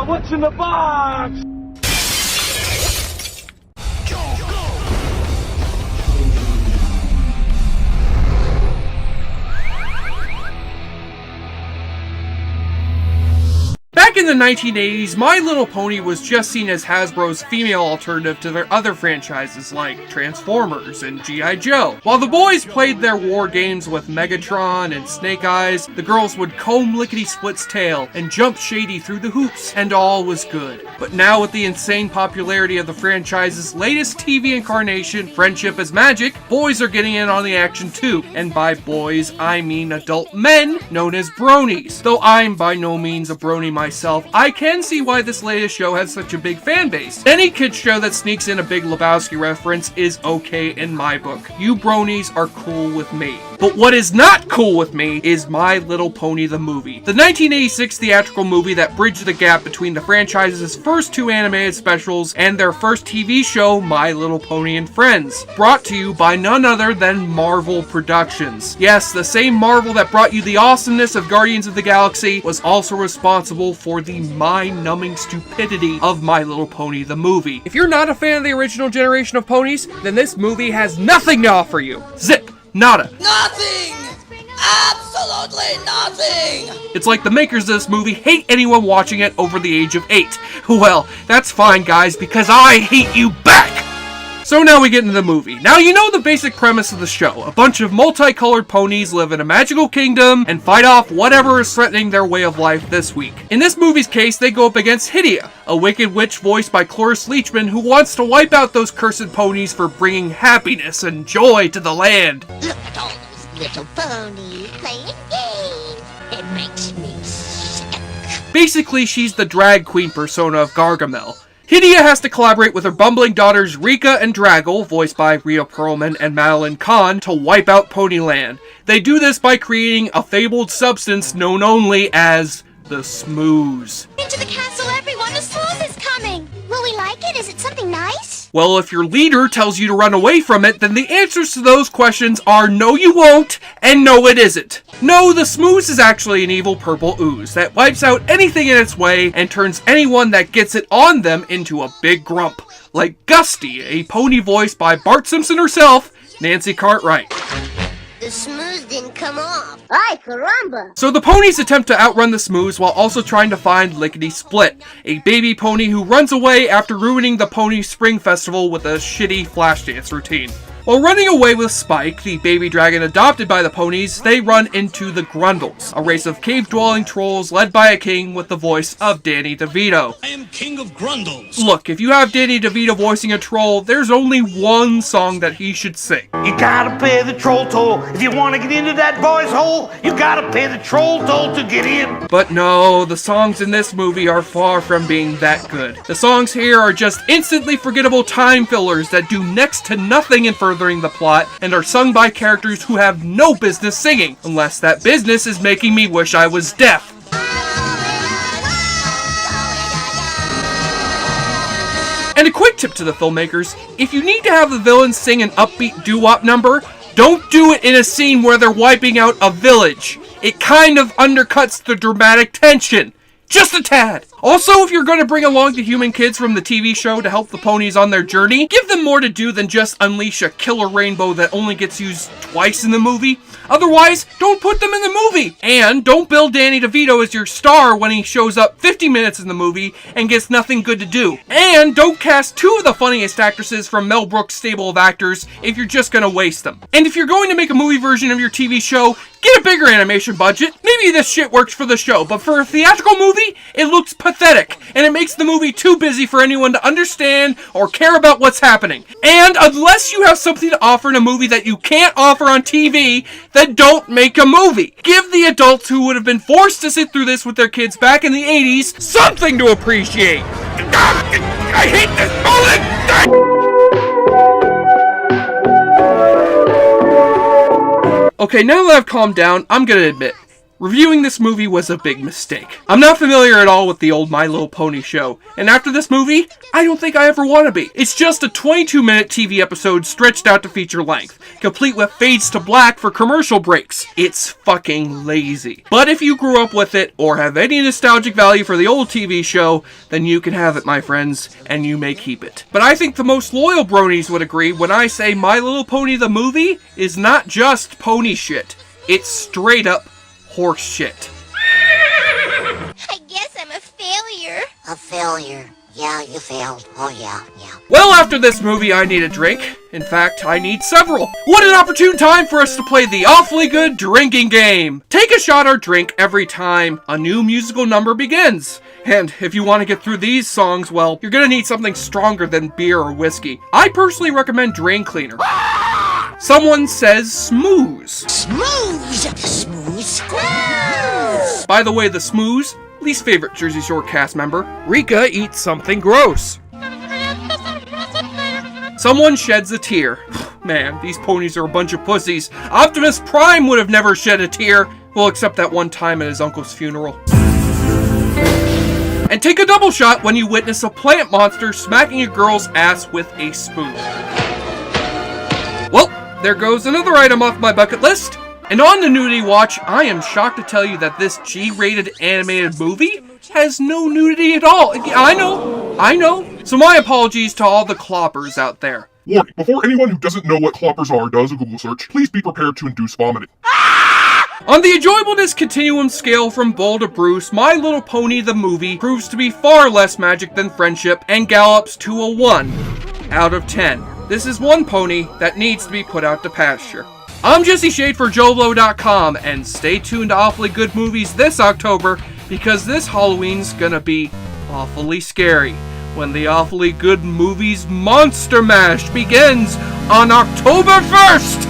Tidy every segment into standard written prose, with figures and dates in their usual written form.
what's in the box? Back in the 1980s, My Little Pony was just seen as Hasbro's female alternative to their other franchises like Transformers and G.I. Joe. While the boys played their war games with Megatron and Snake Eyes, the girls would comb Lickety-Split's tail and jump Shady through the hoops, and all was good. But now with the insane popularity of the franchise's latest TV incarnation, Friendship is Magic, boys are getting in on the action too. And by boys, I mean adult men known as bronies. Though I'm by no means a brony myself, I can see why this latest show has such a big fan base. Any kid show that sneaks in a Big Lebowski reference is okay in my book. You bronies are cool with me. But what is not cool with me is My Little Pony the movie. The 1986 theatrical movie that bridged the gap between the franchise's first two animated specials and their first TV show, My Little Pony and Friends. Brought to you by none other than Marvel Productions. Yes, the same Marvel that brought you the awesomeness of Guardians of the Galaxy was also responsible for the mind-numbing stupidity of My Little Pony the movie. If you're not a fan of the original generation of ponies, then this movie has nothing to offer you. Zip. Nada. Nothing! Absolutely nothing! It's like the makers of this movie hate anyone watching it over the age of 8. Well, that's fine, guys, because I hate you back! So now we get into the movie. Now you know the basic premise of the show. A bunch of multicolored ponies live in a magical kingdom and fight off whatever is threatening their way of life this week. In this movie's case, they go up against Hydia, a wicked witch voiced by Cloris Leachman who wants to wipe out those cursed ponies for bringing happiness and joy to the land. Look at all those little ponies playing games. It makes me sick. Basically, she's the drag queen persona of Gargamel. Hydia has to collaborate with her bumbling daughters Rika and Draggle, voiced by Rhea Perlman and Madeline Kahn, to wipe out Ponyland. They do this by creating a fabled substance known only as the Smooze. Into the castle, everyone! The smooth is coming! Will we like it? Is it something nice? Well, if your leader tells you to run away from it, then the answers to those questions are no you won't, and no it isn't. No, the Smooze is actually an evil purple ooze that wipes out anything in its way and turns anyone that gets it on them into a big grump. Like Gusty, a pony voiced by Bart Simpson herself, Nancy Cartwright. The smooth didn't come off. Ay, caramba! So the ponies attempt to outrun the Smooze while also trying to find Lickety-Split, a baby pony who runs away after ruining the Pony Spring Festival with a shitty flash dance routine. While running away with Spike, the baby dragon adopted by the ponies, they run into the Grundles, a race of cave-dwelling trolls led by a king with the voice of Danny DeVito. I am King of Grundles. Look, if you have Danny DeVito voicing a troll, there's only one song that he should sing. You gotta pay the troll toll. If you wanna get into that boy's hole, you gotta pay the troll toll to get in. But no, the songs in this movie are far from being that good. The songs here are just instantly forgettable time fillers that do next to nothing in furthering the plot and are sung by characters who have no business singing, unless that business is making me wish I was deaf. And a quick tip to the filmmakers, if you need to have the villains sing an upbeat doo-wop number, don't do it in a scene where they're wiping out a village. It kind of undercuts the dramatic tension. Just a tad. Also, if you're going to bring along the human kids from the TV show to help the ponies on their journey, give them more to do than just unleash a killer rainbow that only gets used twice in the movie. Otherwise, don't put them in the movie. And don't bill Danny DeVito as your star when he shows up 50 minutes in the movie and gets nothing good to do. And don't cast two of the funniest actresses from Mel Brooks' stable of actors if you're just going to waste them. And if you're going to make a movie version of your TV show, get a bigger animation budget. Maybe this shit works for the show, but for a theatrical movie, it looks pathetic, and it makes the movie too busy for anyone to understand or care about what's happening. And unless you have something to offer in a movie that you can't offer on TV, then don't make a movie. Give the adults who would have been forced to sit through this with their kids back in the 80s something to appreciate. I hate this bullet! Okay, now that I've calmed down, I'm gonna admit, reviewing this movie was a big mistake. I'm not familiar at all with the old My Little Pony show, and after this movie, I don't think I ever want to be. It's just a 22-minute TV episode stretched out to feature length, complete with fades to black for commercial breaks. It's fucking lazy. But if you grew up with it, or have any nostalgic value for the old TV show, then you can have it, my friends, and you may keep it. But I think the most loyal bronies would agree when I say My Little Pony the movie is not just pony shit. It's straight up horse shit. I guess I'm a failure. A failure. Yeah, you failed. Oh, yeah. Well, after this movie, I need a drink. In fact, I need several. What an opportune time for us to play the awfully good drinking game. Take a shot or drink every time a new musical number begins. And if you want to get through these songs, well, you're gonna need something stronger than beer or whiskey. I personally recommend Drain Cleaner. Someone says smooze. Smooze. By the way, the smooze, least favorite Jersey Shore cast member, Rika eats something gross. Someone sheds a tear. Man, these ponies are a bunch of pussies. Optimus Prime would have never shed a tear. Well, except that one time at his uncle's funeral. And take a double shot when you witness a plant monster smacking a girl's ass with a spoon. Well, there goes another item off my bucket list. And on the nudity watch, I am shocked to tell you that this G-rated animated movie has no nudity at all. I know. So my apologies to all the cloppers out there. Warning, before anyone who doesn't know what cloppers are does a Google search, please be prepared to induce vomiting. On the enjoyableness continuum scale from Bull to Bruce, My Little Pony the movie proves to be far less magic than friendship and gallops to a 1 out of 10. This is one pony that needs to be put out to pasture. I'm Jesse Shade for JoBlo.com, and stay tuned to Awfully Good Movies this October, because this Halloween's gonna be awfully scary when the Awfully Good Movies Monster Mash begins on October 1st!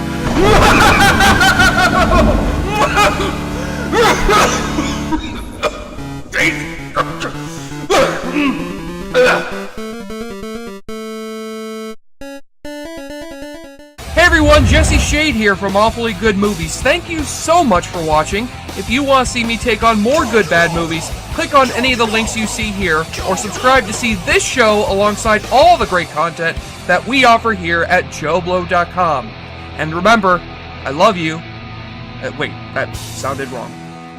Hey everyone, Jesse Shade here from Awfully Good Movies. Thank you so much for watching. If you want to see me take on more good bad movies, click on any of the links you see here, or subscribe to see this show alongside all the great content that we offer here at JoBlo.com. And remember, I love you. Wait, that sounded wrong.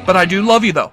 But I do love you though.